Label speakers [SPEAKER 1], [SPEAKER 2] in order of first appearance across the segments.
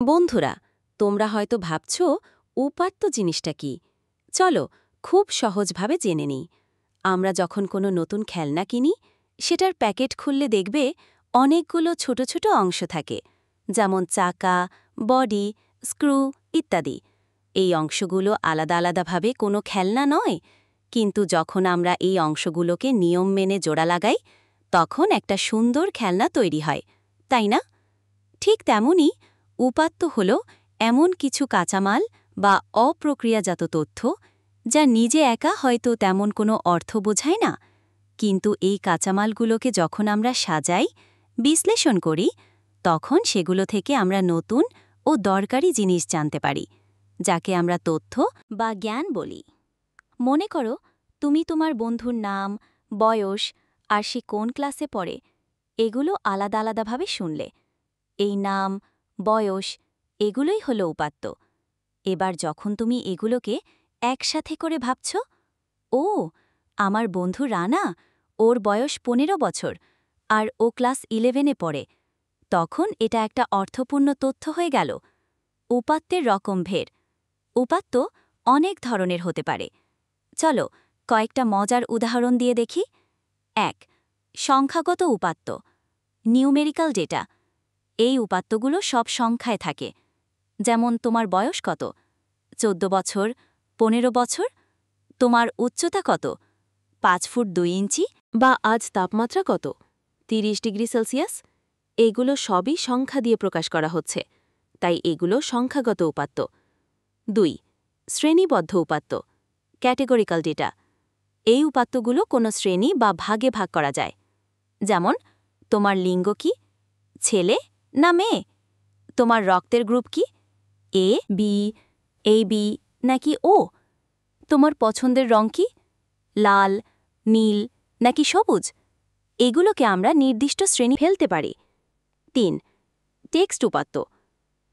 [SPEAKER 1] বন্ধুরা, তোমরা হয়তো ভাবছ উপাত্ত জিনিসটা কি। চলো খুব সহজভাবে জেনে নিই। আমরা যখন কোনো নতুন খেলনা কিনি, সেটার প্যাকেট খুললে দেখবে অনেকগুলো ছোট ছোট অংশ থাকে, যেমন চাকা, বডি, স্ক্রু ইত্যাদি। এই অংশগুলো আলাদা আলাদাভাবে কোনো খেলনা নয়, কিন্তু যখন আমরা এই অংশগুলোকে নিয়ম মেনে জোড়া লাগাই, তখন একটা সুন্দর খেলনা তৈরি হয়, তাই না? ঠিক তেমনই উপাত্ত হল এমন কিছু কাঁচামাল বা অপ্রক্রিয়াজাত তথ্য, যা নিজে একা হয়তো তেমন কোনো অর্থ বোঝায় না, কিন্তু এই কাঁচামালগুলোকে যখন আমরা সাজাই, বিশ্লেষণ করি, তখন সেগুলো থেকে আমরা নতুন ও দরকারি জিনিস জানতে পারি, যাকে আমরা তথ্য বা জ্ঞান বলি। মনে করো, তুমি তোমার বন্ধুর নাম, বয়স আর সে কোন ক্লাসে পড়ে এগুলো আলাদা আলাদাভাবে শুনলে। এই নাম, বয়স এগুলোই হলো উপাত্ত। এবার যখন তুমি এগুলোকে একসাথে করে ভাবছ, ও আমার বন্ধু রানা, ওর বয়স ১৫ বছর আর ও ক্লাস 11-এ পড়ে, তখন এটা একটা অর্থপূর্ণ তথ্য হয়ে গেল। উপাত্তের রকমভেদ। উপাত্ত অনেক ধরনের হতে পারে। চলো কয়েকটা মজার উদাহরণ দিয়ে দেখি। ১. সংখ্যাগত উপাত্ত, নিউমেরিক্যাল ডেটা। এই উপাত্তগুলো সব সংখ্যায় থাকে, যেমন তোমার বয়স কত, ১৪ বছর, ১৫ বছর, তোমার উচ্চতা কত, ৫ ফুট ২ ইঞ্চি, বা আজ তাপমাত্রা কত, ৩০ ডিগ্রি সেলসিয়াস। এগুলো সবই সংখ্যা দিয়ে প্রকাশ করা হচ্ছে, তাই এগুলো সংখ্যাগত উপাত্ত। ২. শ্রেণীবদ্ধ উপাত্ত, ক্যাটেগরিক্যাল ডেটা। এই উপাত্তগুলো কোনো শ্রেণী বা ভাগে ভাগ করা যায়, যেমন তোমার লিঙ্গ কি, ছেলে না মেয়ে, তোমার রক্তের গ্রুপ কি, এ বি, বি নাকি ও, তোমার পছন্দের রং কি, লাল, নীল নাকি সবুজ। এগুলোকে আমরা নির্দিষ্ট শ্রেণী ফেলতে পারি। ৩. টেক্সট উপাত্ত,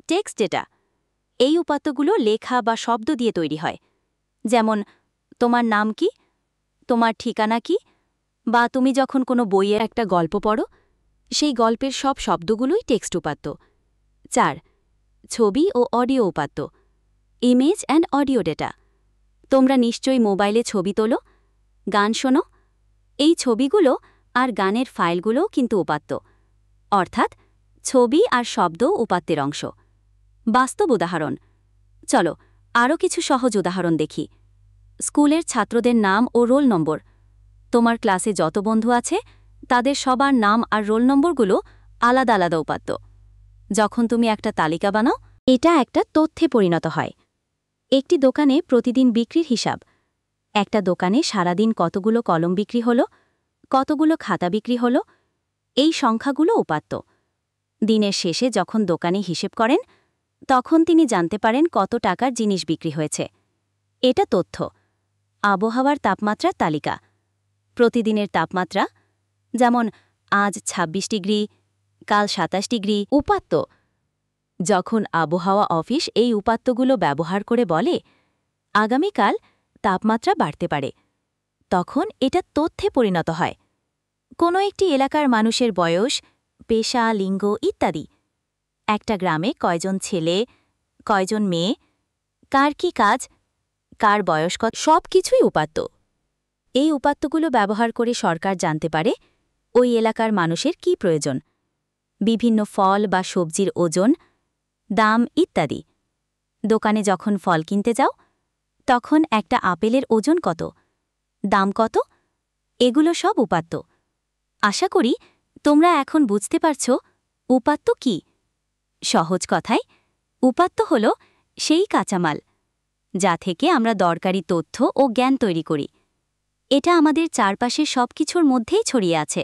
[SPEAKER 1] টেক্সট ডেটা। এই উপাত্তগুলো লেখা বা শব্দ দিয়ে তৈরি হয়, যেমন তোমার নাম কি, তোমার ঠিকানা কি, বা তুমি যখন কোনো বইয়ের একটা গল্প পড়ো, সেই গল্পের সব শব্দগুলোই টেক্সট উপাত্ত। ৪. ছবি ও অডিও উপাত্ত, ইমেজ অ্যান্ড অডিও ডেটা। তোমরা নিশ্চয়ই মোবাইলে ছবি তোলো, গান শোনো। এই ছবিগুলো আর গানের ফাইলগুলোও কিন্তু উপাত্ত, অর্থাৎ ছবি আর শব্দ উপাত্তের অংশ। বাস্তব উদাহরণ। চলো আরও কিছু সহজ উদাহরণ দেখি। স্কুলের ছাত্রদের নাম ও রোল নম্বর। তোমার ক্লাসে যত বন্ধু আছে, তাদের সবার নাম আর রোল নম্বরগুলো আলাদা আলাদা উপাত্ত। যখন তুমি একটা তালিকা বানাও, এটা একটা তথ্যে পরিণত হয়। একটি দোকানে প্রতিদিন বিক্রির হিসাব। একটা দোকানে সারাদিন কতগুলো কলম বিক্রি হলো, কতগুলো খাতা বিক্রি হলো, এই সংখ্যাগুলো উপাত্ত। দিনের শেষে যখন দোকানে হিসেব করেন, তখন তিনি জানতে পারেন কত টাকার জিনিস বিক্রি হয়েছে। এটা তথ্য। আবহাওয়ার তাপমাত্রার তালিকা। প্রতিদিনের তাপমাত্রা, যেমন আজ ২৬ ডিগ্রি, কাল ২৭ ডিগ্রি, উপাত্ত। যখন আবহাওয়া অফিস এই উপাত্তগুলো ব্যবহার করে বলে, আগামীকাল তাপমাত্রা বাড়তে পারে, তখন এটা তথ্যে পরিণত হয়। কোনো একটি এলাকার মানুষের বয়স, পেশা, লিঙ্গ ইত্যাদি। একটা গ্রামে কয়জন ছেলে, কয়জন মেয়ে, কার কি কাজ, কার বয়স কত, সব কিছুই উপাত্ত। এই উপাত্তগুলো ব্যবহার করে সরকার জানতে পারে ওই এলাকার মানুষের কি প্রয়োজন। বিভিন্ন ফল বা সবজির ওজন, দাম ইত্যাদি। দোকানে যখন ফল কিনতে যাও, তখন একটা আপেলের ওজন কত, দাম কত, এগুলো সব উপাত্ত। আশা করি তোমরা এখন বুঝতে পারছ উপাত্ত কি। সহজ কথায়, উপাত্ত হল সেই কাঁচামাল, যা থেকে আমরা দরকারি তথ্য ও জ্ঞান তৈরি করি। এটা আমাদের চারপাশের সবকিছুর মধ্যেই ছড়িয়ে আছে।